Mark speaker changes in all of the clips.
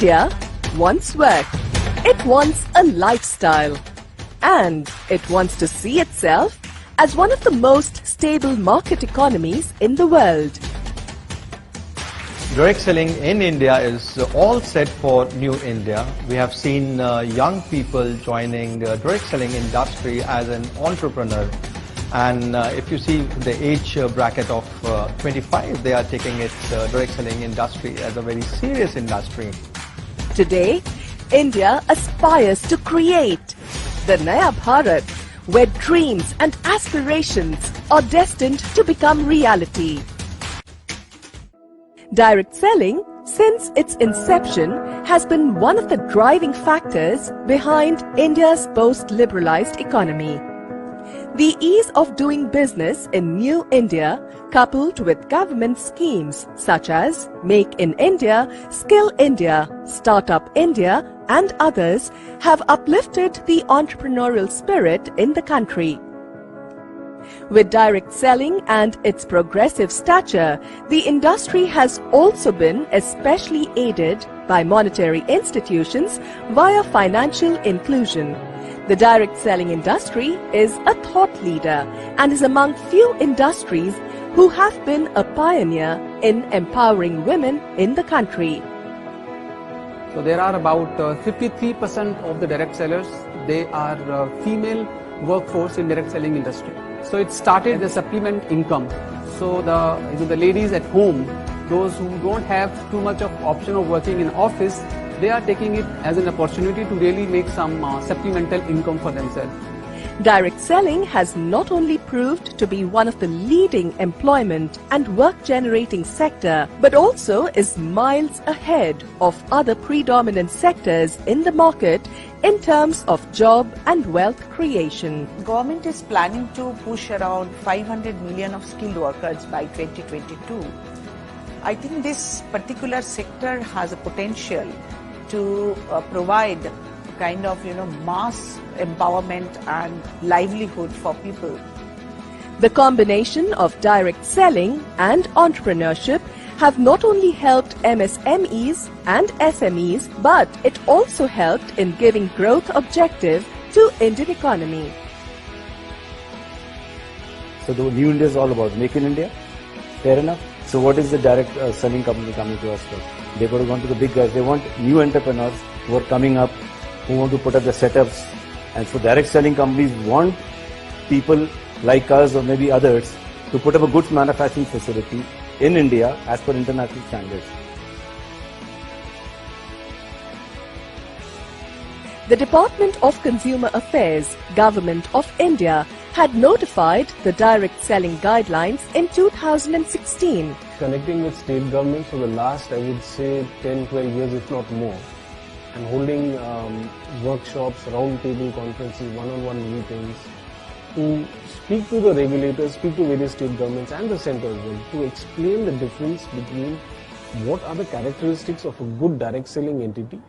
Speaker 1: India wants work. It wants a lifestyle. And it wants to see itself as one of the most stable market economies in the world.
Speaker 2: Direct selling in India is all set for New India. We have seen young people joining the direct selling industry as an entrepreneur. And if you see the age bracket of 25, they are taking its direct selling industry as a very serious industry.
Speaker 1: Today, India aspires to create the Naya Bharat, where dreams and aspirations are destined to become reality. Direct selling, since its inception, has been one of the driving factors behind India's post-liberalized economy. The ease of doing business in New India, coupled with government schemes such as Make in India, Skill India, Startup India, and others, have uplifted the entrepreneurial spirit in the country. With direct selling and its progressive stature, the industry has also been especially aided by monetary institutions via financial inclusion. The direct selling industry is a thought leader and is among few industries who have been a pioneer in empowering women in the country.
Speaker 3: So there are about 53% of the direct sellers, they are female workforce in direct selling industry. So it started the supplement income. So the ladies at home, those who don't have too much of option of working in office, they are taking it as an opportunity to really make some supplemental income for themselves.
Speaker 1: Direct selling has not only proved to be one of the leading employment and work-generating sector, but also is miles ahead of other predominant sectors in the market in terms of job and wealth creation.
Speaker 4: Government is planning to push around 500 million of skilled workers by 2022. I think this particular sector has a potential to provide kind of mass empowerment and livelihood for people.
Speaker 1: The combination of direct selling and entrepreneurship have not only helped MSMEs and SMEs, but it also helped in giving growth objective to Indian economy.
Speaker 5: So the New India is all about Make in India, fair enough. So what is the direct selling company coming to us for? They've got to go to the big guys. They want new entrepreneurs who are coming up, who want to put up the setups. And so direct selling companies want people like us or maybe others to put up a goods manufacturing facility in India as per international standards.
Speaker 1: The Department of Consumer Affairs, Government of India, had notified the direct selling guidelines in 2016.
Speaker 6: Connecting with state governments for the last, I would say, 10-12 years, if not more, and holding workshops, round-table conferences, one-on-one meetings to speak to the regulators, speak to various state governments and the centre as well, to explain the difference between what are the characteristics of a good direct selling entity.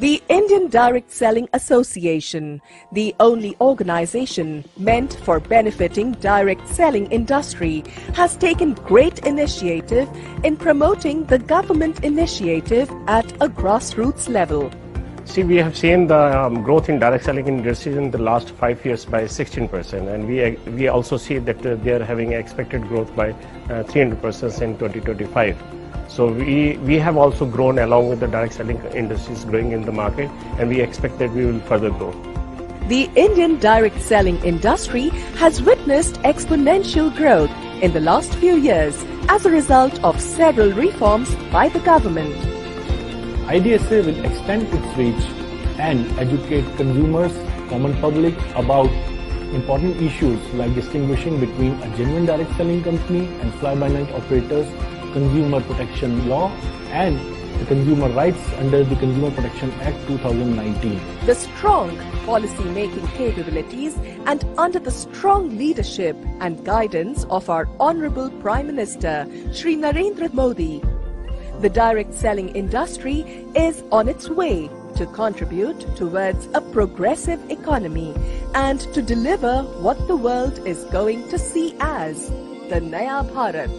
Speaker 1: The Indian Direct Selling Association, the only organization meant for benefiting direct selling industry, has taken great initiative in promoting the government initiative at a grassroots level.
Speaker 7: See, we have seen the growth in direct selling industry in the last 5 years by 16%, and we also see that they are having expected growth by 300% in 2025. So we have also grown along with the direct selling industries growing in the market, and we expect that we will further grow.
Speaker 1: The Indian direct selling industry has witnessed exponential growth in the last few years as a result of several reforms by the government.
Speaker 8: IDSA will extend its reach and educate consumers, common public about important issues like distinguishing between a genuine direct selling company and fly-by-night operators, consumer protection law and the consumer rights under the Consumer Protection Act 2019.
Speaker 1: The strong policy-making capabilities and under the strong leadership and guidance of our Honorable Prime Minister, Shri Narendra Modi, the direct selling industry is on its way to contribute towards a progressive economy and to deliver what the world is going to see as the Naya Bharat.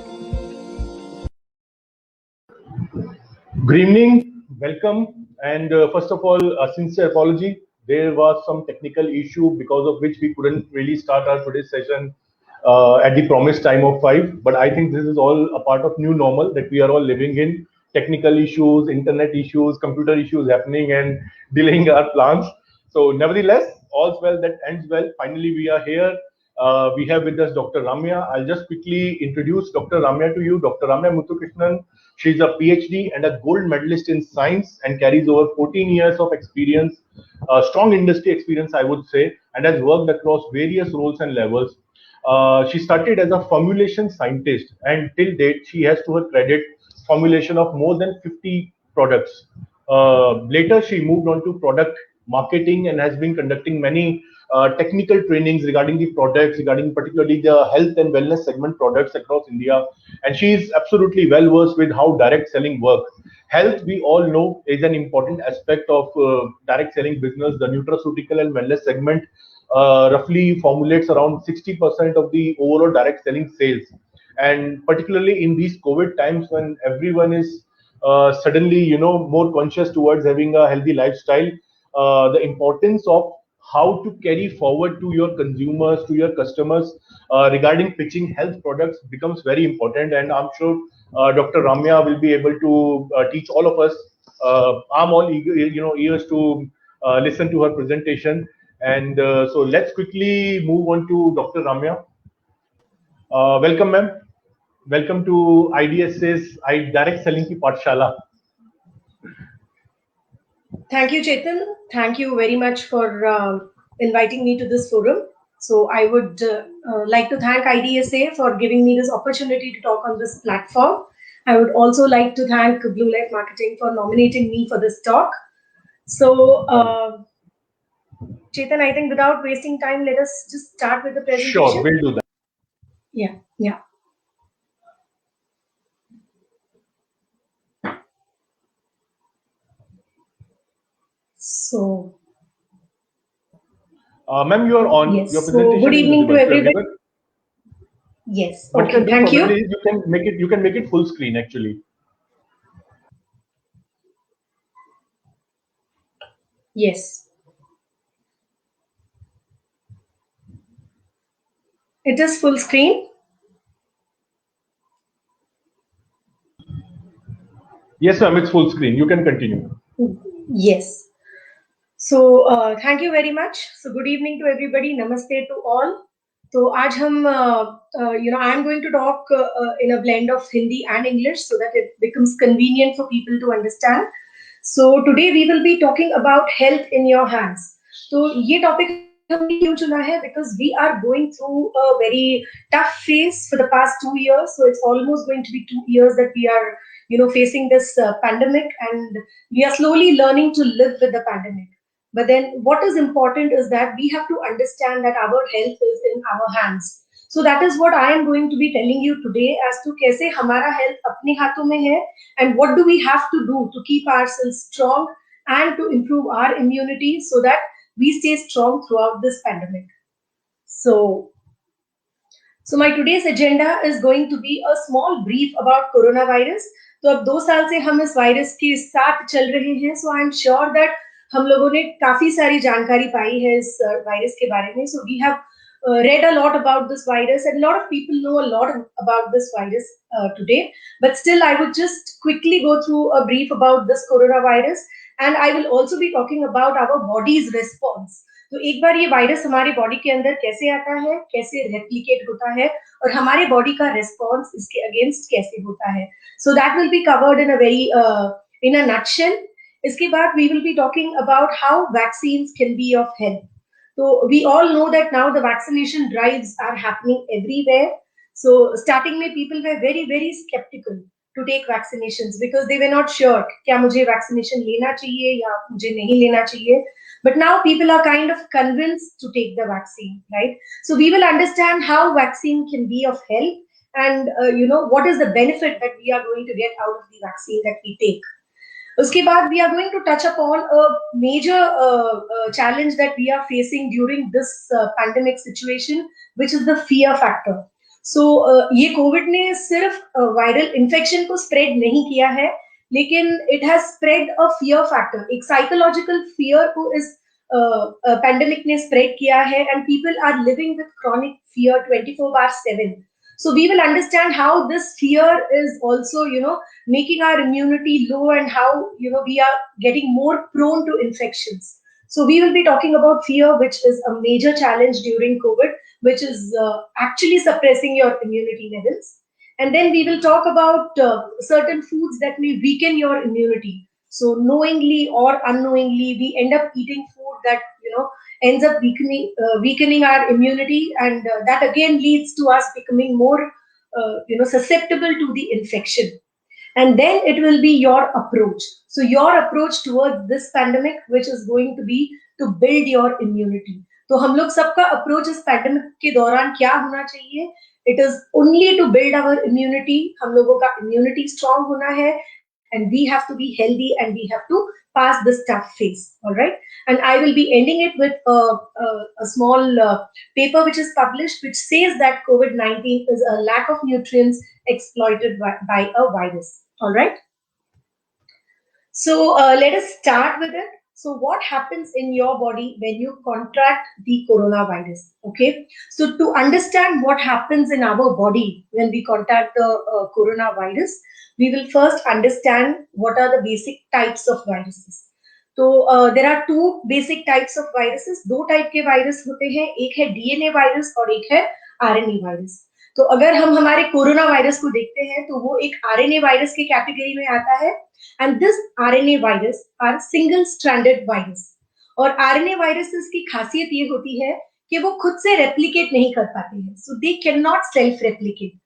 Speaker 9: Good evening. welcome. And first of all, a sincere apology. There was some technical issue because of which we couldn't really start our today's session at the promised time of 5. But I think this is all a part of new normal that we are all living in. Technical issues, internet issues, computer issues happening and delaying our plans. So nevertheless, all's well that ends well. Finally, we are here. We have with us Dr. Ramya. I'll just quickly introduce Dr. Ramya to you. Dr. Ramya Muthukrishnan. She's a PhD and a gold medalist in science and carries over 14 years of experience, strong industry experience, I would say, and has worked across various roles and levels. She started as a formulation scientist, and till date, she has to her credit formulation of more than 50 products. Later, she moved on to product marketing and has been conducting many technical trainings regarding the products, regarding particularly the health and wellness segment products across India. And she is absolutely well versed with how direct selling works. Health, we all know, is an important aspect of direct selling business. The nutraceutical and wellness segment roughly formulates around 60% of the overall direct selling sales. And particularly in these COVID times when everyone is suddenly, more conscious towards having a healthy lifestyle, the importance of how to carry forward to your consumers, to your customers regarding pitching health products becomes very important. And I'm sure Dr. Ramya will be able to teach all of us. I'm all eager, ears to listen to her presentation. And so let's quickly move on to Dr. Ramya. Welcome, ma'am. Welcome to IDSA's Direct Selling Ki Paathshala.
Speaker 10: Thank you, Chetan. Thank you very much for inviting me to this forum. So I would like to thank IDSA for giving me this opportunity to talk on this platform. I would also like to thank Blue Light Marketing for nominating me for this talk. So, Chetan, I think without wasting time, let us just start with the presentation.
Speaker 9: Sure, we'll do that.
Speaker 10: Yeah. So,
Speaker 9: ma'am, you are on.
Speaker 10: yes.
Speaker 9: Your presentation
Speaker 10: so good evening to everybody. Yes. Okay. Thank you.
Speaker 9: You can make it full screen actually.
Speaker 10: Yes. It is full screen.
Speaker 9: Yes, ma'am. It's full screen. You can continue.
Speaker 10: Yes. So thank you very much. So good evening to everybody. Namaste to all. So आज हम I'm going to talk in a blend of Hindi and English so that it becomes convenient for people to understand. So today we will be talking about health in your hands. So ये topic हमने क्यों चुना है? Because we are going through a very tough phase for the past 2 years. So it's almost going to be 2 years that we are facing this pandemic, and we are slowly learning to live with the pandemic. But then what is important is that we have to understand that our health is in our hands. So that is what I am going to be telling you today as to कैसे हमारा health अपने हाथों में है, and what do we have to do to keep ourselves strong and to improve our immunity so that we stay strong throughout this pandemic. So my today's agenda is going to be a small brief about coronavirus. तो अब 2 साल से हम इस virus के साथ चल रहे हैं. So I'm sure that हम लोगों ने काफी सारी जानकारी पाई है इस वायरस के बारे में. So we have read a lot about this virus, and a lot of people know a lot about this virus today. But still, I would just quickly go through a brief about this coronavirus, and I will also be talking about our body's response. तो एक बार ये virus हमारे body के अंदर कैसे आता है, कैसे रेप्लिकेट होता है, और हमारे बॉडी का रेस्पॉन्स इसके अगेंस्ट कैसे होता है. So that will be covered in a very in a nutshell. इसके बाद we will be talking about how vaccines can be of help. So we all know that now the vaccination drives are happening everywhere. So starting में people were very very skeptical to take vaccinations because they were not sure क्या मुझे vaccination लेना चाहिए या मुझे नहीं लेना चाहिए. But now people are kind of convinced to take the vaccine, right? So we will understand how vaccine can be of help, and what is the benefit that we are going to get out of the vaccine that we take. उसके बाद we are going to touch upon a major challenge that we are facing during this pandemic situation, which is the fear factor. So ये Covid ने सिर्फ viral infection को spread नहीं किया है, लेकिन it has spread a fear factor, एक psychological fear को इस पैंडेमिक ने स्प्रेड किया है, and people are living with chronic fear 24/7. So we will understand how this fear is also, making our immunity low, and how, we are getting more prone to infections. So we will be talking about fear, which is a major challenge during COVID, which is actually suppressing your immunity levels. And then we will talk about certain foods that may weaken your immunity. So knowingly or unknowingly, we end up eating food that, ends up weakening our immunity, and that again leads to us becoming more, susceptible to the infection. And then it will be your approach. So your approach towards this pandemic, which is going to be to build your immunity. तो हम लोग सबका approach इस pandemic के दौरान क्या होना चाहिए? It is only to build our immunity. हम लोगों का immunity strong होना है, and we have to be healthy, and we have to pass this tough phase. All right. And I will be ending it with a small paper which is published, which says that COVID-19 is a lack of nutrients exploited by a virus. All right. So let us start with it. So what happens in your body when you contract the coronavirus? Okay. So to understand what happens in our body when we contract the coronavirus, we will first understand what are the basic types of viruses. तो there are two basic types of viruses. दो type के virus होते हैं, एक है DNA virus और एक है आरएनए वायरस. तो अगर हम हमारे कोरोना वायरस को देखते हैं तो वो एक आरएनए वायरस के कैटेगरी में आता है, and this RNA virus are single stranded virus. और आरएनए वायरसेस की खासियत ये होती है कि वो खुद से रेप्लिकेट नहीं कर पाते हैं, so they can not self replicate.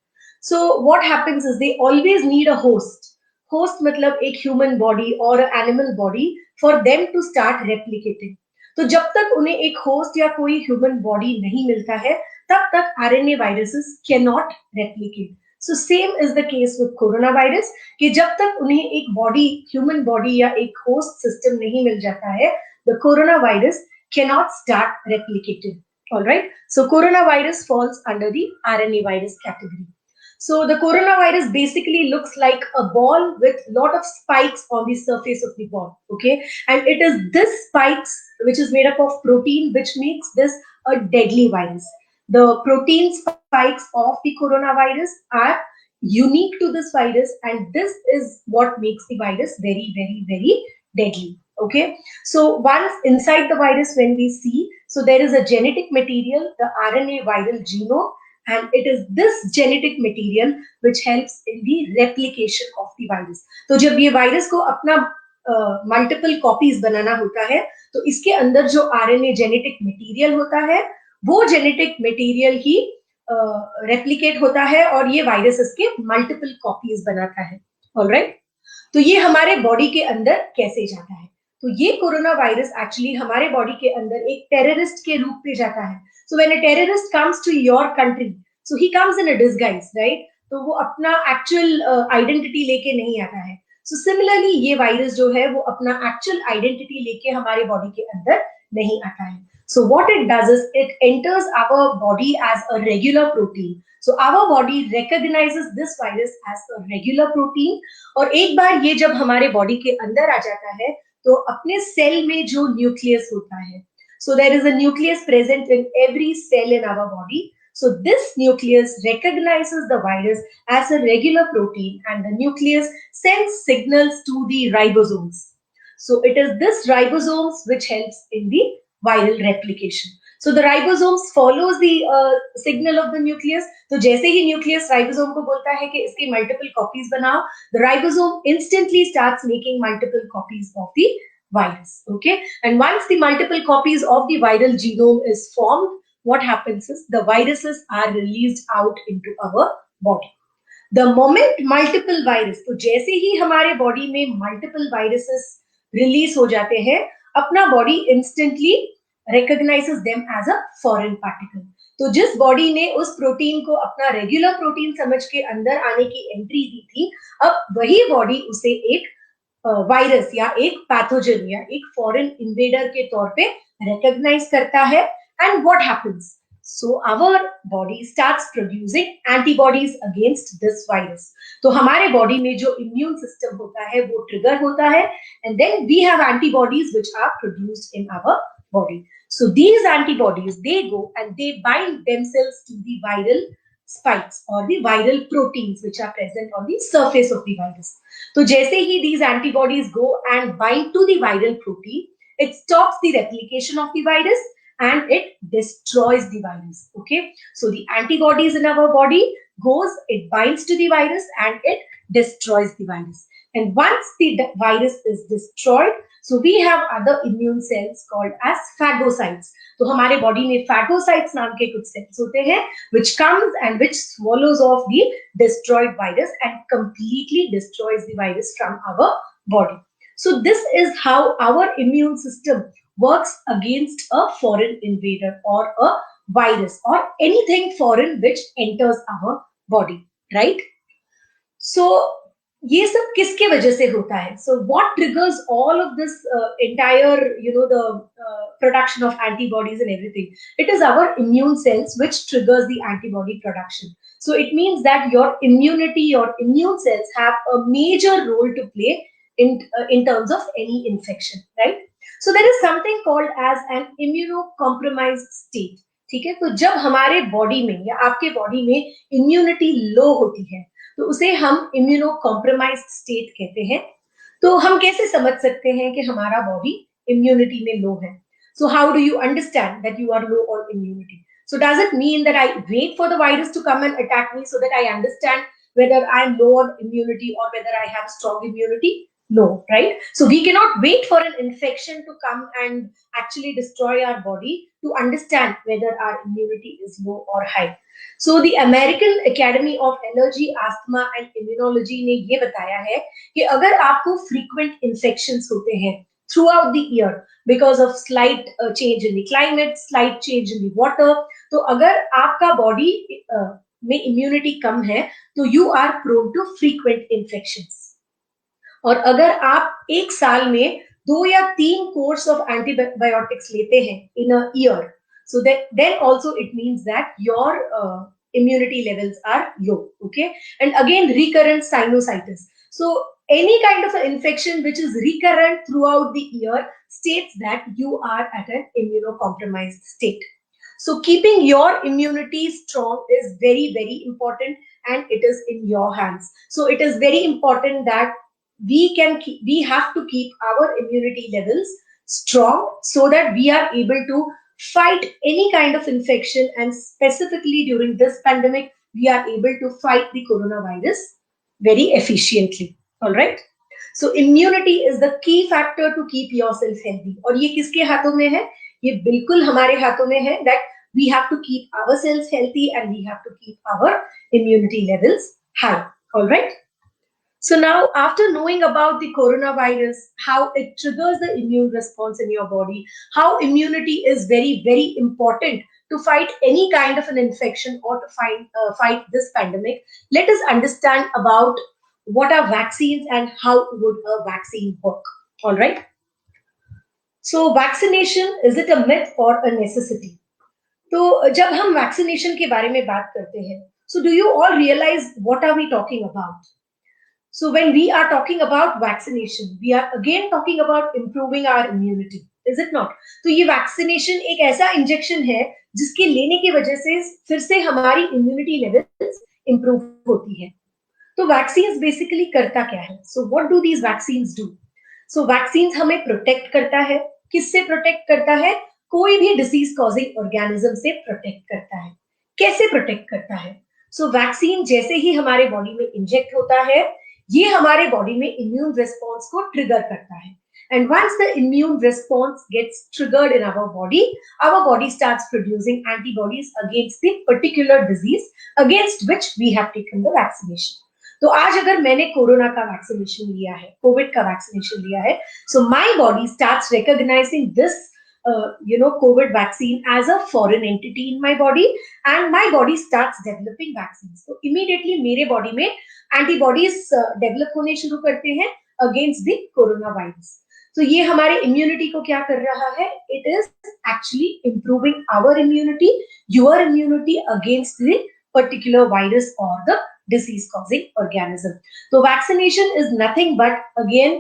Speaker 10: So what happens is they always need a host. Host मतलब एक ह्यूमन बॉडी और animal body for them to start replicating. तो जब तक उन्हें एक होस्ट या कोई ह्यूमन बॉडी नहीं मिलता है, तब तक RNA viruses can not replicate. So same is the case with corona virus, कि जब तक उन्हें एक बॉडी, ह्यूमन बॉडी या एक होस्ट सिस्टम नहीं मिल जाता है, the corona virus can not start replicating. Alright. So corona virus falls under the RNA virus category. So the coronavirus basically looks like a ball with lot of spikes on the surface of the ball, okay? And it is this spikes which is made up of protein which makes this a deadly virus. The protein spikes of the coronavirus are unique to this virus, and this is what makes the virus very, very, very deadly, okay? So once inside the virus, when we see, so there is a genetic material, the RNA viral genome, and it is this genetic material which helps in the replication of the virus. तो जब ये virus को अपना multiple copies बनाना होता है, तो इसके अंदर जो आरएनए जेनेटिक मटेरियल होता है, वो जेनेटिक मटेरियल ही रेप्लिकेट होता है और ये वायरसेस के मल्टीपल कॉपीज बनाता है. ऑलराइट. तो ये हमारे बॉडी के अंदर कैसे जाता है? तो ये कोरोना वायरस एक्चुअली हमारे बॉडी के अंदर एक टेररिस्ट के रूप में जाता है. So when a terrorist comes to your country, so he comes in a disguise, right? तो वो अपना actual identity लेके नहीं आता है. So similarly ये वायरस जो है वो अपना actual identity लेके हमारे बॉडी के अंदर नहीं आता है. So what it does is it enters our body as a regular protein. So our body recognizes this virus as a regular protein, और एक बार ये जब हमारे बॉडी के अंदर आ जाता है तो अपने सेल में जो न्यूक्लियस होता है, so there is a nucleus present in every cell in our body. So this nucleus recognizes the virus as a regular protein, and the nucleus sends signals to the ribosomes. So it is this ribosomes which helps in the viral replication. So the ribosomes follows the signal of the nucleus. तो जैसे ही nucleus ribosome को बोलता है कि इसकी multiple copies बनाओ, the ribosome instantly starts making multiple copies of the virus, okay? And once the multiple copies of the viral genome is formed, what happens is the viruses are released out into our body. The moment multiple virus, तो जैसे ही हमारे body में multiple viruses release हो जाते हैं, अपना body instantly recognizes them as a foreign particle. तो जिस बॉडी ने उस प्रोटीन को अपना रेगुलर प्रोटीन समझ के अंदर आने की एंट्री दी थी, अब वही बॉडी उसे एक वायरस या एक पैथोजन या एक फॉरेन इन्वेडर के तौर पे रिकॉग्नाइज करता है. And what happens? So our body starts producing antibodies against this virus. तो हमारे बॉडी में जो इम्यून सिस्टम होता है वो ट्रिगर होता है, and then we have antibodies which are produced in our body. So these antibodies, they go and they bind themselves to the viral spikes or the viral proteins which are present on the surface of the virus. तो जैसे ही these antibodies go and bind to the viral protein, it stops the replication of the virus and it destroys the virus. Okay, so the antibodies in our body goes, it binds to the virus and it destroys the virus. And once the virus is destroyed, so we have other immune cells called as phagocytes. तो हमारे body में phagocytes नाम के कुछ sales होते हैं which comes and which swallows off the destroyed virus and completely destroys the virus from our body. So this is how our immune system works against a foreign invader or a virus or anything foreign which enters our body, right? So ये सब किसके वजह से होता है? So what triggers all of this entire, the production of antibodies and everything? It is our immune cells which triggers the antibody production. So it means that your immunity, your immune cells have a major role to play in terms of any infection, right? So there is something called as an immunocompromised state. ठीक है, तो जब हमारे body में या आपके body में immunity low होती है तो उसे हम इम्यूनोकॉम्प्रोमाइज्ड स्टेट कहते हैं. तो हम कैसे समझ सकते हैं कि हमारा बॉडी इम्यूनिटी में लो है? So how do you understand that you are low on immunity? So does it mean that I wait for the virus to come and attack me so that I understand whether I am low on immunity or whether I have strong immunity? No, right? So we cannot wait for an infection to come and actually destroy our body to understand whether our immunity is low or high. So the American Academy of Allergy, Asthma and Immunology ने ये बताया है कि अगर आपको frequent infections होते हैं throughout the year because of slight change in the climate, slight change in the water, तो अगर आपका body में immunity कम है तो you are prone to frequent infections. और अगर आप एक साल में 2 या 3 कोर्स ऑफ एंटीबायोटिक्स लेते हैं in a year, so then also it means that your immunity levels are low. Okay, and again recurrent sinusitis. So any kind of an infection which is recurrent throughout the year states that you are at an immunocompromised state. So keeping your immunity strong is very, very important and it is in your hands. So it is very important that we have to keep our immunity levels strong so that we are able to fight any kind of infection, and specifically during this pandemic we are able to fight the coronavirus very efficiently. All right, so immunity is the key factor to keep yourself healthy. और ये किसके हाथों में है? ये बिल्कुल हमारे हाथों में है that we have to keep ourselves healthy and we have to keep our immunity levels high. All right. So now, after knowing about the coronavirus, how it triggers the immune response in your body, how immunity is very, very important to fight any kind of an infection or to fight this pandemic, let us understand about what are vaccines and how would a vaccine work. All right. So vaccination, is it a myth or a necessity? तो जब हम vaccination के बारे में बात करते हैं, so do you all realize what are we talking about? So when we are talking about vaccination, we are again talking about improving our immunity, is it not? तो ये vaccination एक ऐसा इंजेक्शन है जिसके लेने की वजह से फिर से हमारी immunity levels improve होती है. तो vaccines basically करता क्या है? So what do these vaccines do? So vaccines हमें protect करता है. किससे protect करता है? कोई भी disease causing organism से protect करता है. कैसे protect करता है? So vaccine जैसे ही हमारे body में inject होता है, ये हमारे बॉडी में इम्यून रिस्पॉन्स को ट्रिगर करता है. And once the immune response gets triggered in our body starts producing antibodies against the particular disease against which we have taken the vaccination. तो आज अगर मैंने कोरोना का वैक्सीनेशन लिया है, कोविड का वैक्सीनेशन लिया है, so my body starts recognising this COVID vaccine as a foreign entity in my body, and my body starts developing vaccines. So immediately मेरे body में antibodies develop होने शुरू करते हैं against the coronavirus. तो ये हमारे इम्यूनिटी को क्या कर रहा है? It is actually improving our immunity, your immunity against the particular virus और the disease causing organism. So vaccination is nothing but again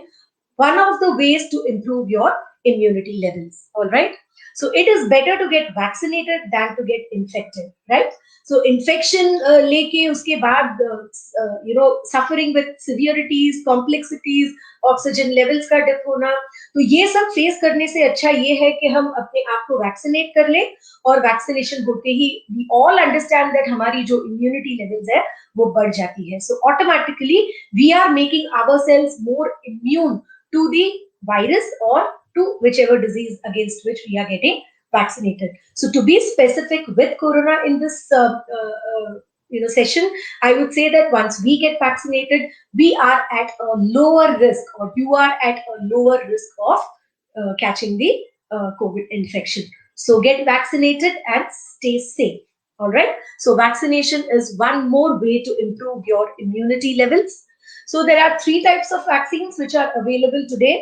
Speaker 10: one of the ways to improve your immunity levels. All right. So it is better to get vaccinated than to get infected, right? So infection leke uske baad suffering with severities, complexities, oxygen levels का dip होना, तो ये सब face करने से अच्छा ये है कि हम अपने आप को वैक्सीनेट कर लें, और वैक्सीनेशन होते ही वी ऑल अंडरस्टैंड दैट हमारी जो इम्यूनिटी लेवल्स है वो बढ़ जाती है. So automatically we are making ourselves more immune to the virus और to whichever disease against which we are getting vaccinated. So to be specific with corona in this session, I would say that once we get vaccinated, we are at a lower risk, or you are at a lower risk of catching the COVID infection. So get vaccinated and stay safe. All right. So vaccination is one more way to improve your immunity levels. So there are 3 types of vaccines which are available today.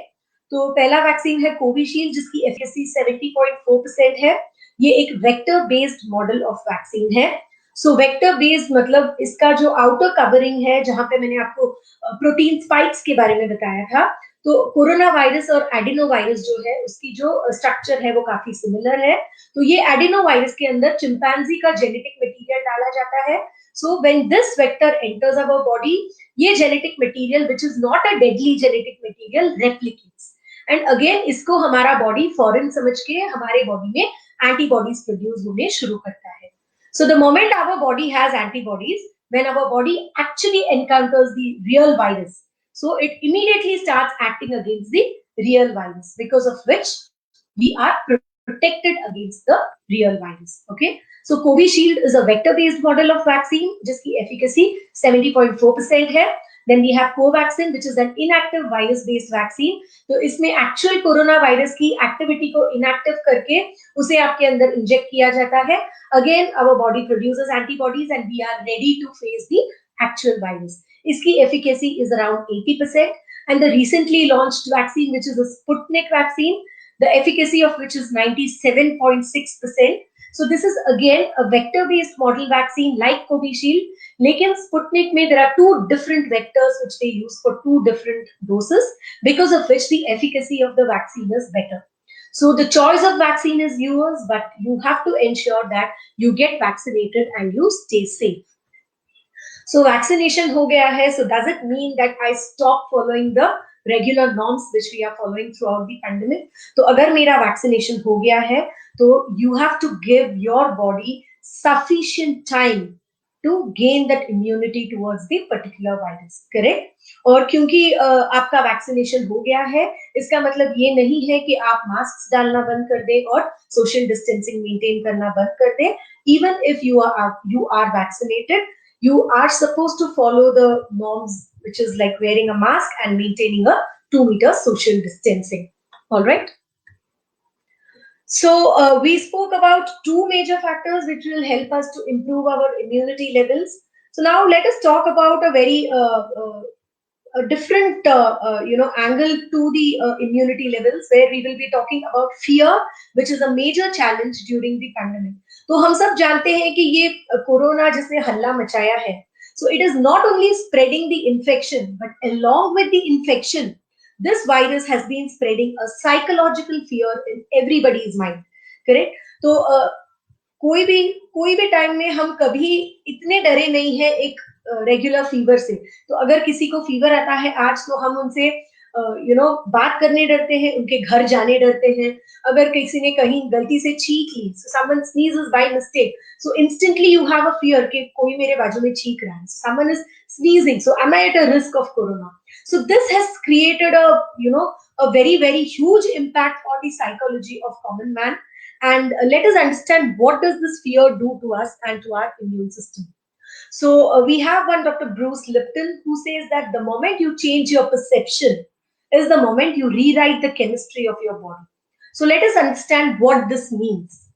Speaker 10: तो पहला vaccine है Covishield, जिसकी efficacy 70.4% है. ये एक vector based model of vaccine है. So vector based मतलब इसका जो आउटर कवरिंग है, जहां पे मैंने आपको प्रोटीन स्पाइक्स के बारे में बताया था, तो कोरोना वायरस और एडिनो वायरस जो है उसकी जो स्ट्रक्चर है वो काफी सिमिलर है. तो ये एडिनो वायरस के अंदर चिंपैंजी का जेनेटिक मटेरियल डाला जाता है. So when this vector enters our body, ये genetic material which is not a deadly genetic material replicates, and again इसको हमारा बॉडी फॉरेन समझ के हमारे बॉडी में एंटीबॉडीज प्रोड्यूस होने शुरू करता है. So the moment our body has antibodies, when our body actually encounters the real virus, so it immediately starts acting against the real virus, because of which we are protected against the real virus. Okay, so Covishield is a vector based model of vaccine जिसकी efficacy 70.4% है. Then we have Covaxin, which is an inactive virus based vaccine. तो इसमें actual corona virus की activity को inactive करके उसे आपके अंदर इंजेक्ट किया जाता है. Again our body produces antibodies and we are ready to face the actual virus. इसकी efficacy is around 80%, and the recently launched vaccine, which is a Sputnik vaccine, the efficacy of which is 97.6%. So this is again a vector-based model vaccine like Covishield. Lekin Sputnik mein there are 2 different vectors which they use for 2 different doses, because of which the efficacy of the vaccine is better. So the choice of vaccine is yours, but you have to ensure that you get vaccinated and you stay safe. So vaccination हो गया है. So does it mean that I stop following the regular norms which we are following throughout the pandemic? तो अगर मेरा vaccination हो गया है, तो you have to give your body sufficient time to gain that immunity towards the particular virus, correct? और क्योंकि आपका vaccination हो गया है, इसका मतलब ये नहीं है कि आप masks डालना बंद कर दें और social distancing maintain करना बंद कर दें. Even if you are vaccinated, you are supposed to follow the norms, which is like wearing a mask and maintaining a 2-meter social distancing. All right. So we spoke about 2 major factors which will help us to improve our immunity levels. So now let us talk about a very a different angle to the immunity levels, where we will be talking about fear, which is a major challenge during the pandemic. तो हम सब जानते हैं कि ये corona जिसने हल्ला मचाया है, so it is not only spreading the infection, but along with the infection, this virus has been spreading a psychological fear in everybody's mind, correct? तो कोई भी टाइम में हम कभी इतने डरे नहीं है एक रेगुलर फीवर से. तो अगर किसी को फीवर आता है आज, तो हम उनसे बात करने डरते हैं, उनके घर जाने डरते हैं. अगर किसी ने कहीं गलती से छींक ली, so someone sneezes by mistake, so instantly you have a fear कि कोई मेरे बाजू में छींक रहा है, someone is sneezing, so am I at a risk of corona? So this has created a very, very huge impact on the psychology of common man. And let us understand what does this fear do to us and to our immune system. So we have one Dr. Bruce Lipton who says that the moment you change your perception is the moment you rewrite the chemistry of your body. So let us understand what this means.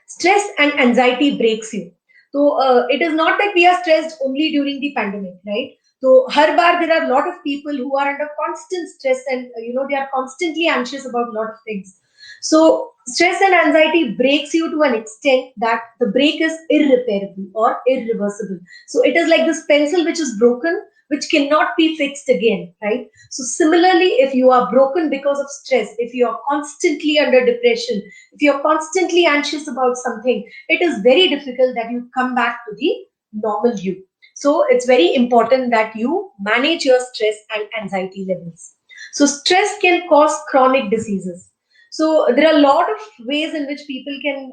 Speaker 10: Stress and anxiety breaks you. So it is not that we are stressed only during the pandemic, right? तो हर बार there are a lot of people who are under constant stress and they are constantly anxious about a lot of things. So stress and anxiety breaks you to an extent that the break is irreparable or irreversible. So it is like this pencil which is broken, which cannot be fixed again, right? So similarly, if you are broken because of stress, if you are constantly under depression, if you are constantly anxious about something, it is very difficult that you come back to the normal you. So it's very important that you manage your stress and anxiety levels. So stress can cause chronic diseases. So there are a lot of ways in which people can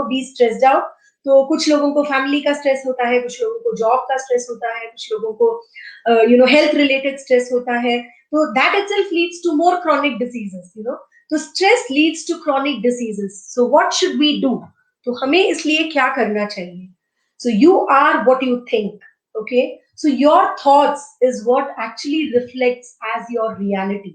Speaker 10: be stressed out. तो कुछ लोगों को family का stress होता है, कुछ लोगों को जॉब का स्ट्रेस होता है, कुछ लोगों को हेल्थ रिलेटेड स्ट्रेस होता है. तो that itself leads to more chronic diseases. तो stress leads to chronic diseases. So what should we do? तो हमें इसलिए क्या करना चाहिए? So you are what you think. Okay, so your thoughts is what actually reflects as your reality.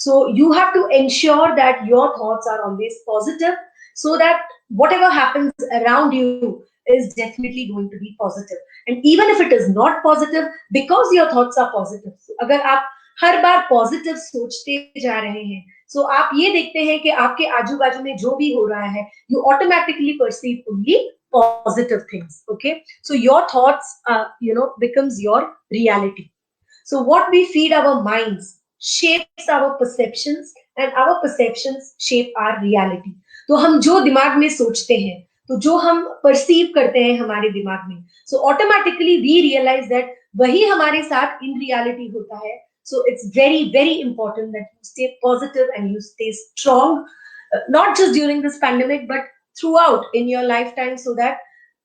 Speaker 10: So you have to ensure that your thoughts are always positive, so that whatever happens around you is definitely going to be positive. And even if it is not positive, because your thoughts are positive, so अगर आप हर बार positive सोचते जा रहे हैं, so आप ये देखते हैं कि आपके आजू बाजू में जो भी हो रहा है, you automatically perceive only positive things. Okay, so your thoughts becomes your reality. So what we feed our minds shapes our perceptions, and our perceptions shape our reality. तो हम जो दिमाग में सोचते हैं, तो जो हम परसीव करते हैं हमारे दिमाग में, so automatically we realize that वही हमारे साथ in reality होता है. So it's very very important that you stay positive and you stay strong, not just during this pandemic but throughout in your lifetime, so that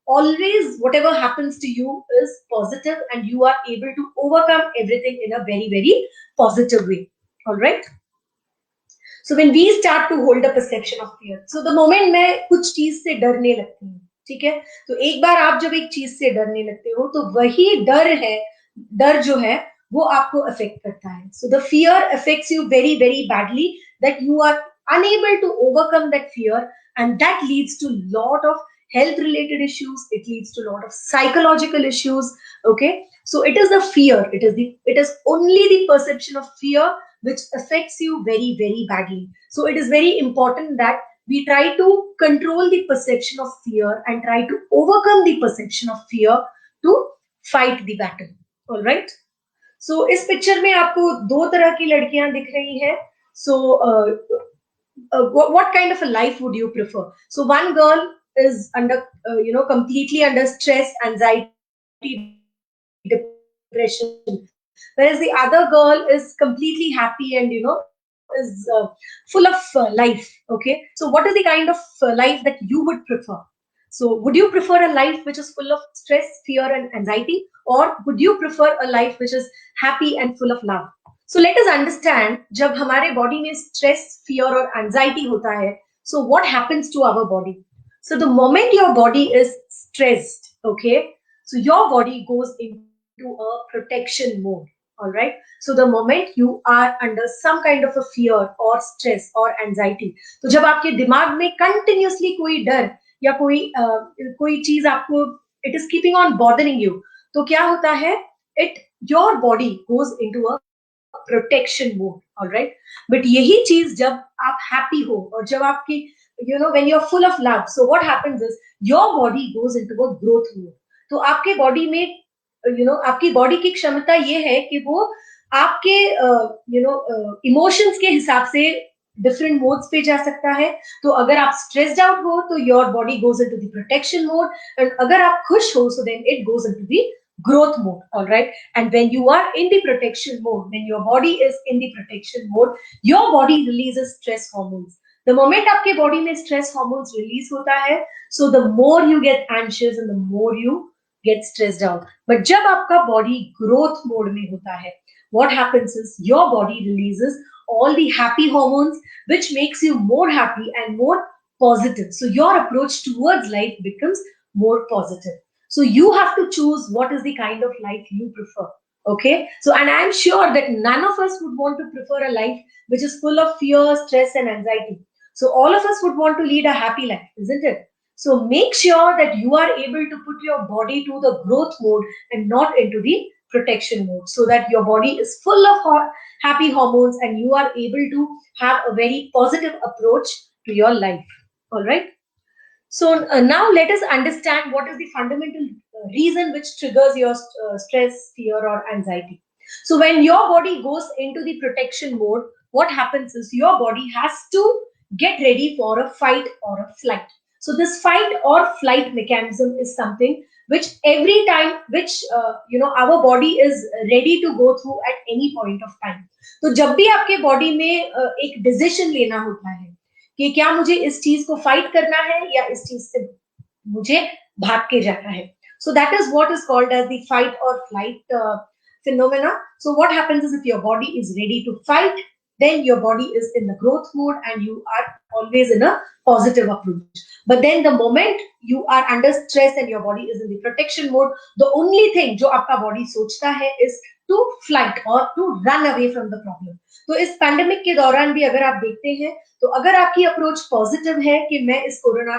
Speaker 10: always whatever happens to you is positive and you are able to overcome everything in a very very positive way. All right, so when we start to hold a perception of fear, so the moment मैं कुछ चीज से डरने लगती हूँ, ठीक है, तो एक बार आप जब एक चीज से डरने लगते हो, तो वही डर जो है वो आपको अफेक्ट करता है. So the fear affects you very very badly, that you are unable to overcome that fear, and that leads to lot of health related issues. It leads to a lot of psychological issues. Okay, so it is the fear, it is only the perception of fear which affects you very very badly. So it is very important that we try to control the perception of fear and try to overcome the perception of fear to fight the battle. All right, so इस picture में आपको दो तरह की लड़कियां दिख रही हैं. So what kind of a life would you prefer? So one girl is under completely under stress, anxiety, depression, whereas the other girl is completely happy and is full of life. Okay, so what is the kind of life that you would prefer? So would you prefer a life which is full of stress, fear and anxiety, or would you prefer a life which is happy and full of love? So let us understand, जब हमारे body में stress, fear और anxiety होता है, so what happens to our body? So the moment your body is stressed, okay, so your body goes into a protection mode. All right, so the moment you are under some kind of a fear or stress or anxiety, तो जब आपके दिमाग में continuously कोई डर या कोई चीज आपको it is keeping on bothering you, तो क्या होता है, your body goes into a protection mode. All right, but यही चीज जब आप happy हो और जब आपकी when you're full of love, so what happens is your body goes into a growth mode. तो आपके बॉडी में आपकी बॉडी की क्षमता ये है कि वो आपके इमोशंस के हिसाब से डिफरेंट मोड्स पे जा सकता है. तो अगर आप स्ट्रेस्ड आउट हो तो your body goes into the protection mode, and अगर आप खुश हो so then it goes into the growth mode. All right, and when you are in the protection mode, when your body is in the protection mode, your body releases stress hormones. The moment आपके body में stress hormones release होता है, so the more you get anxious and the more you get stressed out. But जब आपका body growth mode में होता है, what happens is your body releases all the happy hormones, which makes you more happy and more positive. So your approach towards life becomes more positive. So you have to choose what is the kind of life you prefer. Okay, so and I'm sure that none of us would want to prefer a life which is full of fear, stress and anxiety. So all of us would want to lead a happy life, isn't it? So make sure that you are able to put your body to the growth mode and not into the protection mode, so that your body is full of happy hormones and you are able to have a very positive approach to your life. All right. So now let us understand what is the fundamental reason which triggers your stress, fear, or anxiety. So when your body goes into the protection mode, what happens is your body has to get ready for a fight or a flight. So this fight or flight mechanism is something which every time which our body is ready to go through at any point of time. तो जब भी आपके body में एक decision लेना होता है कि क्या मुझे इस चीज को फाइट करना है या इस चीज से मुझे भाग के जाना है, so that is what is called as the fight or flight phenomena. So what happens is, if your body is ready to fight, then your body is in the growth mode and you are always in a positive approach. But then the moment you are under stress and your body is in the protection mode, the only thing जो आपका body सोचता है is to flight or to run away from the problem. तो इस pandemic के दौरान भी अगर आप देखते हैं, तो अगर आपकी अप्रोच पॉजिटिव है कि मैं इस कोरोना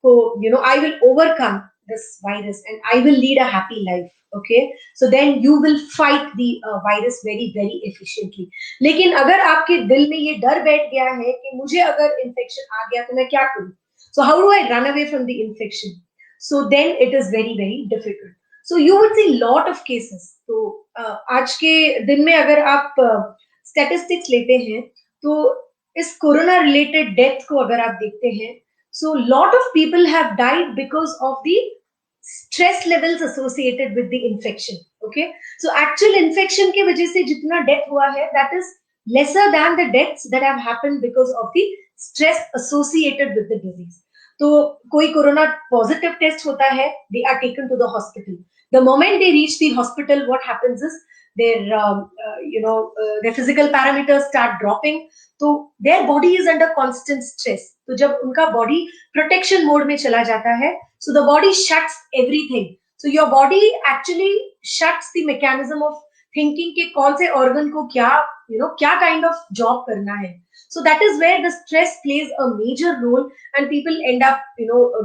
Speaker 10: को I will overcome this virus and I will lead a happy life, okay, so then you will fight the virus very very efficiently. लेकिन अगर आपके दिल में ये डर बैठ गया है कि मुझे अगर इन्फेक्शन आ गया तो मैं क्या करूं, so how do I run away from the infection, so then it is very very difficult. So you would see lot of cases. तो आज के दिन में अगर आप स्टैटिस्टिक्स लेते हैं तो इस कोरोना रिलेटेड डेथ को अगर आप देखते हैं, so lot of people have died because of the stress levels associated with the infection. Okay, so actual infection की वजह से जितना death हुआ है, that is lesser than the deaths that have happened because of the stress associated with the disease. तो कोई corona positive test होता है, they are taken to the hospital. The moment they reach the hospital, what happens is their physical parameters start dropping. तो their body is under constant stress. तो जब उनका body protection mode में चला जाता है, so the body shuts everything. So your body actually shuts the mechanism of thinking कि कौन से organ को क्या kind of job करना है. So that is where the stress plays a major role, and people end up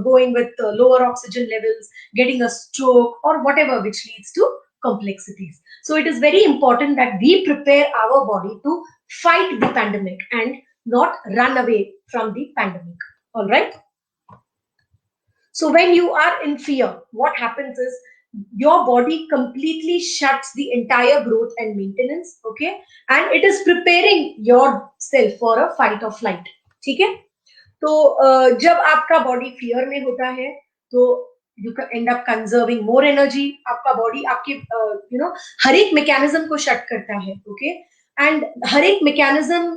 Speaker 10: going with lower oxygen levels, getting a stroke or whatever, which leads to complexities. So it is very important that we prepare our body to fight the pandemic and not run away from the pandemic. All right. So when you are in fear, what happens is your body completely shuts the entire growth and maintenance, okay, and it is preparing yourself for a fight or flight. ठीक है, तो जब आपका body fear में होता है तो you end up conserving more energy. आपका बॉडी आपके हर एक मैकेनिज्म को शट करता है, okay, and हर एक मैकेनिज्म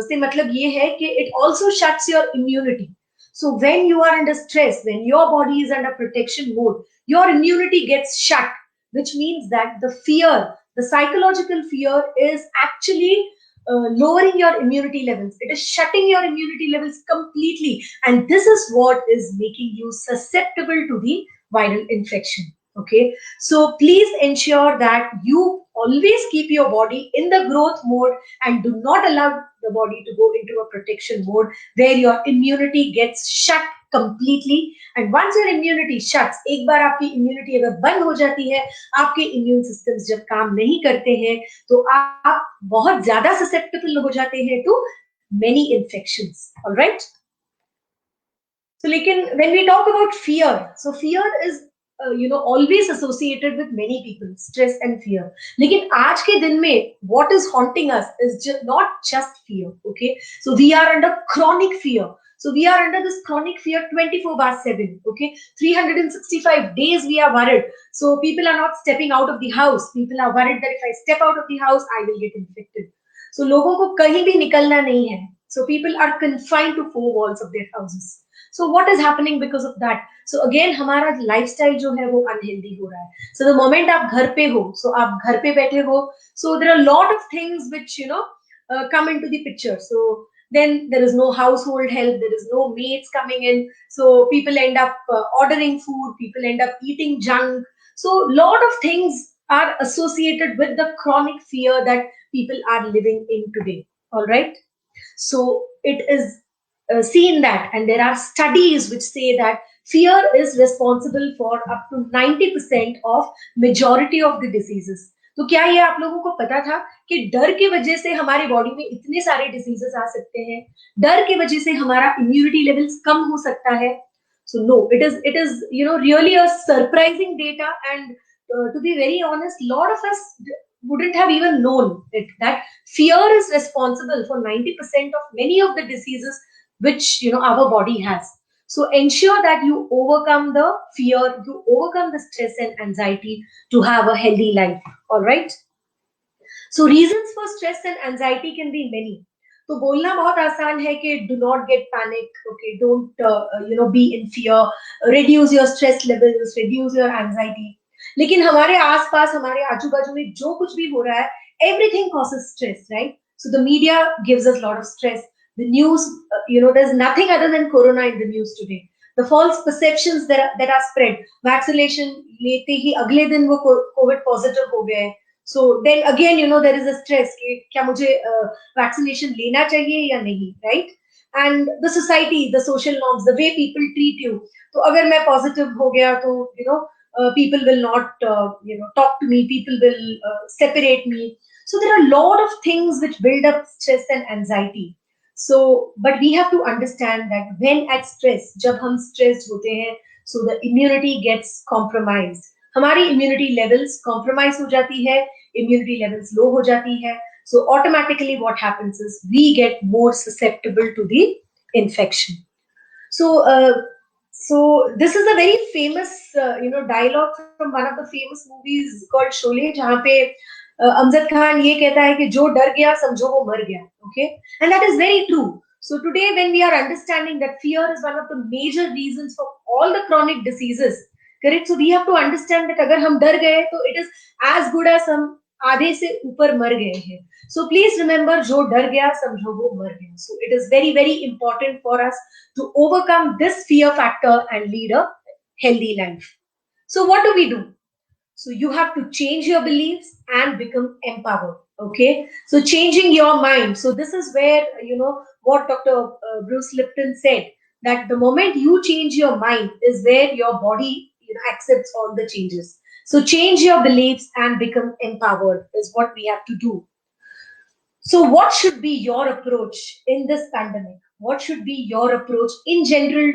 Speaker 10: से मतलब ये है कि it also shuts your immunity. So when you are under stress, when your body is under protection mode, your immunity gets shut, which means that the fear, the psychological fear is actually lowering your immunity levels. It is shutting your immunity levels completely. And this is what is making you susceptible to the viral infection. Okay, so please ensure that you always keep your body in the growth mode and do not allow the body to go into a protection mode where your immunity gets shut completely. And once your immunity shuts, एक बार आपकी immunity अगर बंद हो जाती है, आपके immune systems जब काम नहीं करते हैं, तो आप बहुत ज़्यादा susceptible हो जाते हैं to many infections. All right. So, लेकिन when we talk about fear, so fear is always associated with many people, stress and fear. लेकिन आज के दिन में what is haunting us is not just fear, okay? So we are under chronic fear. So we are under this chronic fear 24/7, okay? 365 days we are worried. So people are not stepping out of the house. People are worried that if I step out of the house, I will get infected. So लोगों को कहीं भी निकलना नहीं है. So people are confined to four walls of their houses. So what is happening because of that? So again, हमारा lifestyle जो है वो unhealthy हो रहा है. So the moment आप घर पे हो, so आप घर पे बैठे हो, so there are a lot of things which come into the picture. So then there is no household help, there is no maids coming in. So people end up ordering food, people end up eating junk. So lot of things are associated with the chronic fear that people are living in today. All right. So it is seen that, and there are studies which say that fear is responsible for up to 90% of majority of the diseases. तो क्या ये आप लोगों को पता था कि डर की वजह से हमारी बॉडी में इतने सारे डिसीजेस आ सकते हैं, डर की वजह से हमारा इम्यूनिटी लेवल्स कम हो सकता है? So no, it is really a surprising data, and to be very honest, lot of us wouldn't have even known it, that fear is responsible for 90% of many of the diseases which our body has. So ensure that you overcome the fear, you overcome the stress and anxiety to have a healthy life. All right. So reasons for stress and anxiety can be many. तो बोलना बहुत आसान है कि do not get panic, okay, don't be in fear, reduce your stress levels, reduce your anxiety. लेकिन हमारे आसपास, हमारे आजू-बाजू में जो कुछ भी हो रहा है, everything causes stress, right? So the media gives us a lot of stress. The news, there's nothing other than corona in the news today. The false perceptions that are spread. Vaccination लेते ही अगले दिन वो COVID positive हो गए. So then again, there is a stress कि क्या मुझे vaccination लेना चाहिए या नहीं, right? And the society, the social norms, the way people treat you. तो अगर मैं positive हो गया तो people will not talk to me. People will separate me. So there are a lot of things which build up stress and anxiety. So, but we have to understand that when at stress, जब हम stressed होते हैं, so the immunity gets compromised. हमारी immunity levels compromise हो जाती है, immunity levels low हो जाती है. So automatically what happens is we get more susceptible to the infection. So this is a very famous dialogue from one of the famous movies called Sholay, जहाँ पे अमजद खान ये कहता है कि जो डर गया समझो वो मर गया. Okay, and that is very true. So today when we are understanding that fear is one of the major reasons for all the chronic diseases, correct? So we have to understand that अगर हम डर गए तो it is as good as हम आधे से ऊपर मर गए हैं. So please remember, जो डर गया समझो वो मर गया. So it is very, very important for us to overcome this fear factor and lead a healthy life. So what do we do? So you have to change your beliefs and become empowered. Okay. So changing your mind. So this is where, what Dr. Bruce Lipton said, that the moment you change your mind is where your body, accepts all the changes. So change your beliefs and become empowered is what we have to do. So what should be your approach in this pandemic? What should be your approach in general,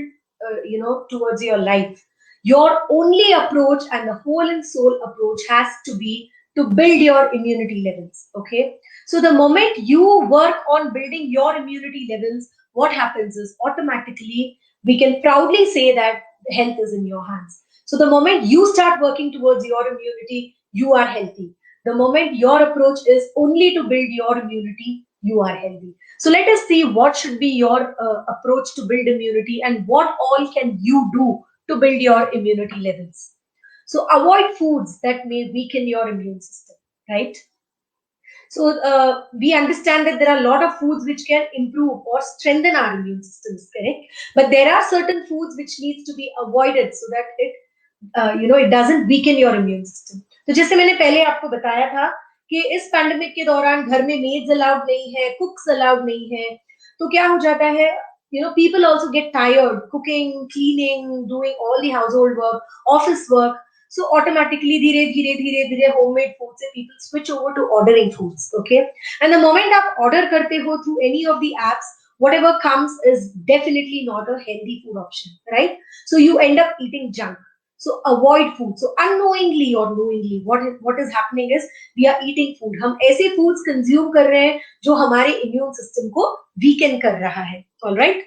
Speaker 10: towards your life? Your only approach and the whole and soul approach has to be to build your immunity levels. Okay. So the moment you work on building your immunity levels, what happens is automatically we can proudly say that health is in your hands. So the moment you start working towards your immunity, you are healthy. The moment your approach is only to build your immunity, you are healthy. So let us see what should be your approach to build immunity and what all can you do to build your immunity levels. So avoid foods that may weaken your immune system, right? So we understand that there are a lot of foods which can improve or strengthen our immune systems, correct? But there are certain foods which needs to be avoided so that it doesn't weaken your immune system. तो जैसे मैंने पहले आपको बताया था कि इस pandemic के दौरान घर में मेड्स अलाउड नहीं है, कुक्स अलाउड नहीं है, तो क्या हो जाता है, people also get tired cooking, cleaning, doing all the household work, office work. So automatically धीरे homemade food से people switch over to ordering foods. Okay, and the moment आप order करते हो through any of the apps, whatever comes is definitely not a healthy food option, right? So you end up eating junk. So avoid food. So unknowingly or knowingly, what is happening is we are eating food. हम ऐसे foods consume कर रहे हैं जो हमारे immune system को weaken कर रहा है. All right.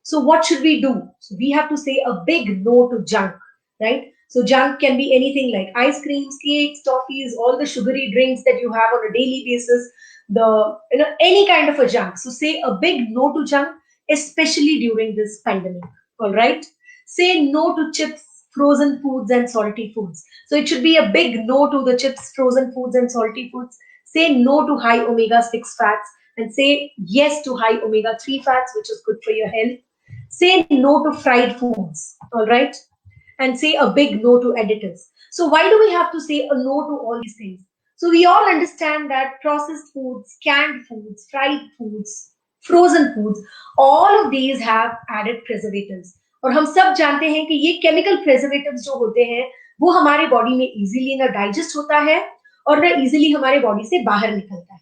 Speaker 10: So what should we do? So we have to say a big no to junk, right? So junk can be anything like ice creams, cakes, toffees, all the sugary drinks that you have on a daily basis. Any kind of a junk. So say a big no to junk, especially during this pandemic. All right. Say no to chips, frozen foods and salty foods. So it should be a big no to the chips, frozen foods and salty foods. Say no to high omega-6 fats and say yes to high omega-3 fats, which is good for your health. Say no to fried foods, all right? And say a big no to additives. So why do we have to say a no to all these things? So we all understand that processed foods, canned foods, fried foods, frozen foods, all of these have added preservatives. और हम सब जानते हैं कि ये chemical preservatives जो होते हैं वो हमारे बॉडी में इजीली ना डाइजेस्ट होता है और ना इजीली हमारे बॉडी से बाहर निकलता है.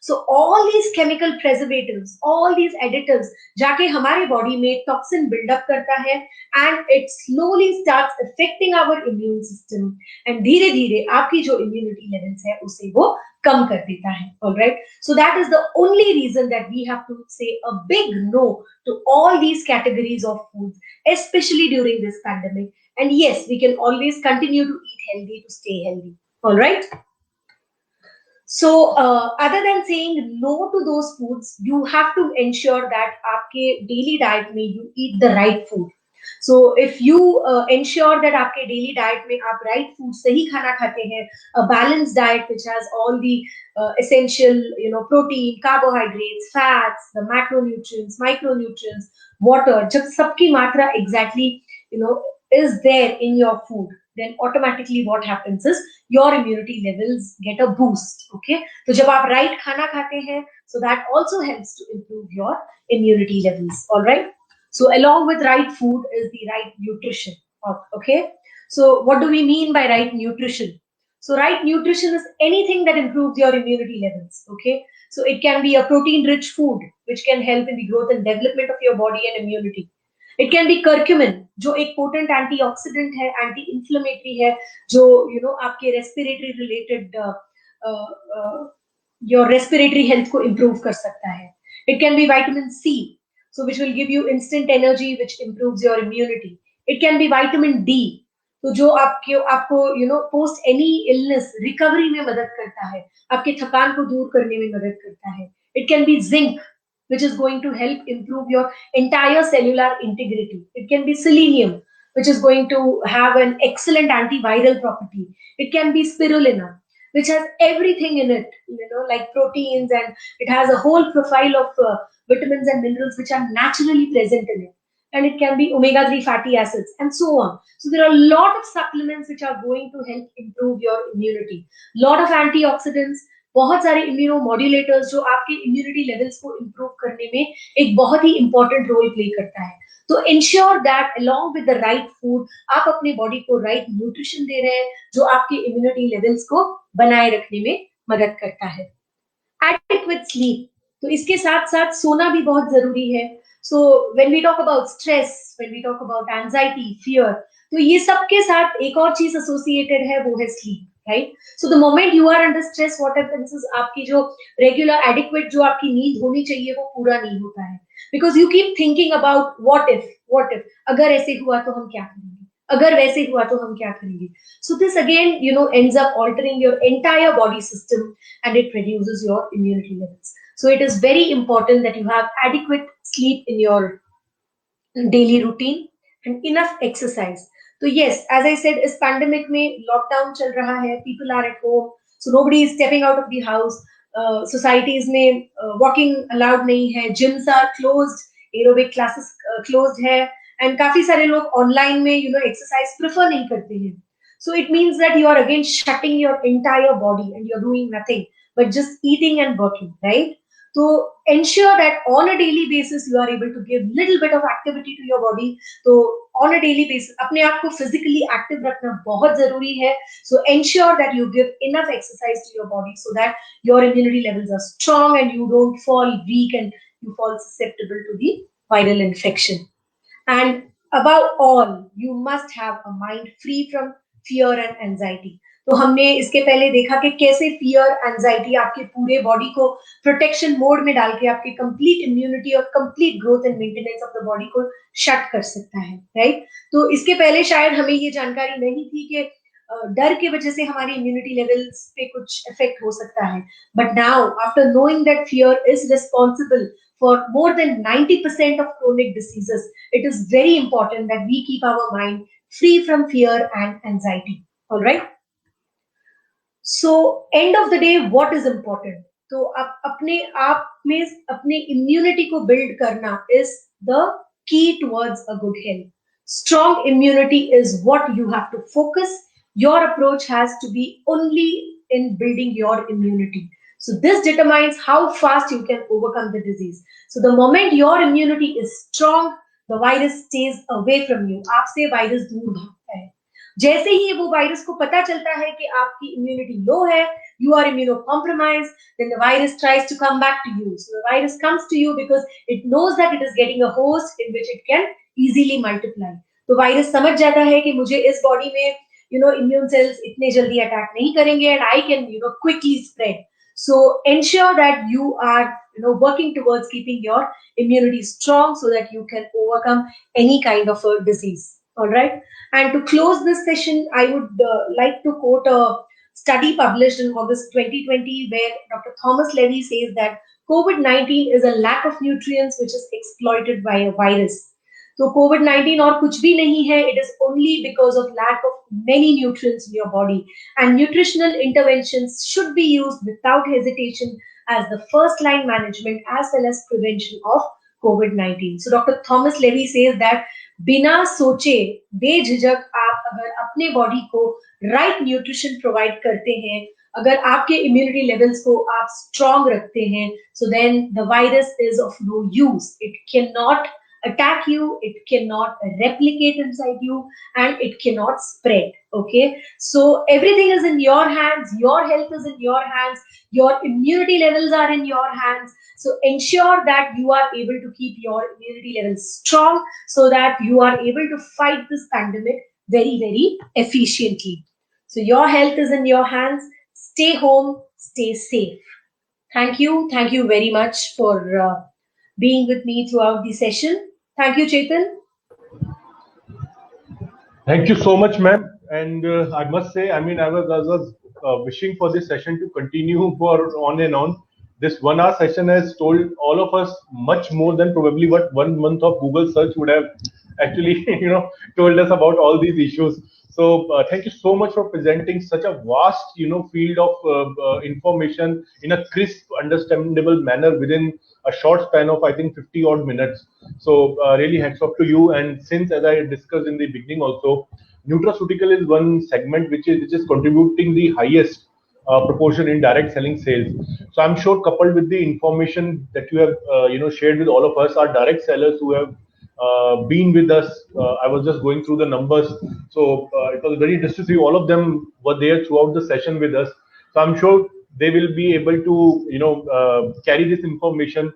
Speaker 10: So all these chemical preservatives, all these additives जाके हमारे बॉडी में टॉक्सिन बिल्डअप करता है and it slowly starts affecting our immune system and धीरे धीरे आपकी जो immunity levels है उसे वो कम कर देता है. Alright, so that is the only reason that we have to say a big no to all these categories of foods, especially during this pandemic. And yes, we can always continue to eat healthy to stay healthy. Alright. So other than saying no to those foods, you have to ensure that आपके daily diet में you eat the right food. So if you ensure that आपके daily diet में आप right food सही खाना खाते हैं, a balanced diet which has all the essential, protein, carbohydrates, fats, the macronutrients, micronutrients, water, जब सबकी मात्रा exactly, is there in your food, then automatically what happens is your immunity levels get a boost. Okay, तो जब आप right खाना खाते हैं, so that also helps to improve your immunity levels. All right. So along with right food is the right nutrition. Okay. So what do we mean by right nutrition? So right nutrition is anything that improves your immunity levels. Okay. So it can be a protein-rich food which can help in the growth and development of your body and immunity. It can be curcumin, जो एक potent antioxidant है, anti-inflammatory है, जो आपके respiratory related your respiratory health को improve कर सकता है. It can be vitamin C, so which will give you instant energy, which improves your immunity. It can be vitamin D, तो जो आपको post any illness recovery में मदद करता है, आपके थकान को दूर करने में मदद करता है. It can be zinc, which is going to help improve your entire cellular integrity. It can be selenium, which is going to have an excellent antiviral property. It can be spirulina, which has everything in it, like proteins, and it has a whole profile of vitamins and minerals which are naturally present in it. And it can be omega-3 fatty acids and so on. So there are a lot of supplements which are going to help improve your immunity. Lot of antioxidants, बहुत सारे इम्यूनोमॉड्यूलेटर्स जो आपके immunity levels को improve करने में एक बहुत ही important role play करता है. तो ensure that along with the right food आप अपने बॉडी को राइट न्यूट्रिशन दे रहे हैं जो आपके इम्यूनिटी लेवल्स को बनाए रखने में मदद करता है. एडिक्वेट स्लीप, तो इसके साथ साथ सोना भी बहुत जरूरी है. So when we talk about stress, when we talk about anxiety, fear, तो ये सबके साथ एक और चीज एसोसिएटेड है, वो है sleep. Right? So the moment you are under stress, what happens is आपकी जो regular adequate जो आपकी नींद होनी चाहिए वो पूरा नहीं होता है. Because you keep thinking about what if, अगर ऐसे हुआ तो हम क्या करेंगे, अगर वैसे हुआ तो हम क्या करेंगे. So this again, ends up altering your entire body system and it reduces your immunity levels. So it is very important that you have adequate sleep in your daily routine and enough exercise. तो yes, as I said, इस pandemic में lockdown चल रहा है, people are at home, so nobody is stepping out of the house. Societies में walking allowed नहीं है, gyms are closed, aerobic classes closed है, and काफी सारे लोग online में exercise prefer नहीं करते हैं. So it means that you are again shutting your entire body and you're doing nothing but just eating and working, right? So ensure that on a daily basis you are able to give little bit of activity to your body. So on a daily basis अपने आप को physically active रखना बहुत जरूरी है. So ensure that you give enough exercise to your body so that your immunity levels are strong and you don't fall weak and you fall susceptible to the viral infection. And above all, you must have a mind free from fear and anxiety. तो हमने इसके पहले देखा कि कैसे fear, anxiety आपके पूरे body को प्रोटेक्शन मोड में डाल के आपकी कंप्लीट इम्यूनिटी और complete growth and maintenance of the body को शट कर सकता है, राइट? तो इसके पहले शायद हमें ये जानकारी नहीं थी कि डर की वजह से हमारी इम्यूनिटी लेवल्स पे कुछ इफेक्ट हो सकता है. But now after knowing that fear is responsible for more than 90% of chronic diseases, it is very important that we keep our mind free from fear and anxiety. All right? So end of the day, what is important? तो अपने आप में अपने immunity को build करना is the key towards a good health. Strong immunity is what you have to focus. Your approach has to be only in building your immunity. So this determines how fast you can overcome the disease. So the moment your immunity is strong, the virus stays away from you. आपसे virus दूर भागता है. जैसे ही वो virus को पता चलता है कि आपकी immunity low है, you are immunocompromised, then the virus tries to come back to you. So the virus comes to you because it knows that it is getting a host in which it can easily multiply. तो virus समझ जाता है कि मुझे इस body में immune cells इतने जल्दी अटैक नहीं करेंगे and I can quickly spread. So ensure that you are working towards keeping your immunity strong so that you can overcome any kind of a disease. All right. And to close this session, I would like to quote a study published in August 2020 where Dr. Thomas Levy says that COVID-19 is a lack of nutrients which is exploited by a virus. So COVID-19 और कुछ भी नहीं है, it is only because of lack of many nutrients in your body. And nutritional interventions should be used without hesitation as the first line management as well as prevention of COVID-19. So Dr. Thomas Levy says that बिना सोचे बेझिझक आप अगर अपने body को right nutrition provide करते हैं, अगर आपके इम्यूनिटी लेवल्स को आप स्ट्रॉन्ग रखते हैं, so then the virus is of no use. It can not attack you, it cannot replicate inside you, and it cannot spread. Okay, so everything is in your hands, your health is in your hands, your immunity levels are in your hands. So ensure that you are able to keep your immunity levels strong so that you are able to fight this pandemic very, very efficiently. So your health is in your hands. Stay home, stay safe. Thank you very much for being with me throughout the session. Thank you, Chetan.
Speaker 9: Thank you so much, ma'am. And I must say, I mean, I was wishing for this session to continue for on and on. This 1 hour session has told all of us much more than probably what 1 month of Google search would have actually, told us about all these issues. So thank you so much for presenting such a vast, field of information in a crisp, understandable manner within a short span of, I think, 50 odd minutes. So really hats off to you. And since, as I discussed in the beginning also, nutraceutical is one segment which is contributing the highest proportion in direct selling sales. So I'm sure, coupled with the information that you have, shared with all of us, our direct sellers who have been with us. I was just going through the numbers. So it was very interesting to see all of them were there throughout the session with us. So I'm sure they will be able to, carry this information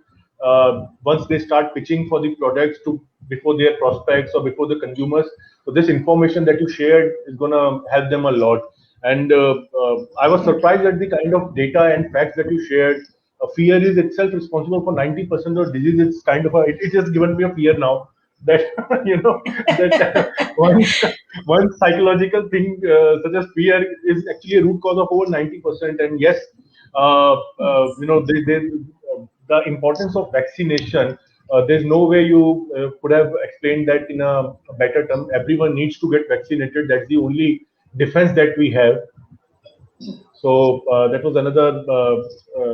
Speaker 9: once they start pitching for the products before their prospects or before the consumers. So this information that you shared is going to help them a lot. And I was surprised at the kind of data and facts that you shared. Fear is itself responsible for 90% of disease. It's kind of it has given me a fear now that that one psychological thing such as fear is actually a root cause of over 90%. And yes, the importance of vaccination. There's no way you could have explained that in a better term. Everyone needs to get vaccinated. That's the only defense that we have. So that was another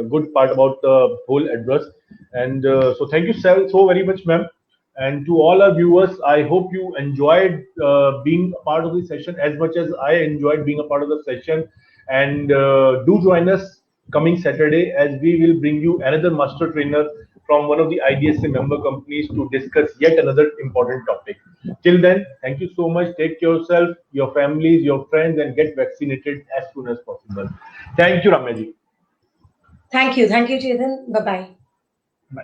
Speaker 9: good part about the whole address. And so thank you so very much, ma'am. And to all our viewers, I hope you enjoyed being a part of the session as much as I enjoyed being a part of the session. And do join us coming Saturday as we will bring you another master trainer from one of the IDSA member companies to discuss yet another important topic. Till then, thank you so much. Take care of yourself, your families, your friends, and get vaccinated as soon as possible. Thank you, Ramya ji.
Speaker 10: Thank you, Chetan. Bye-bye.
Speaker 9: Bye.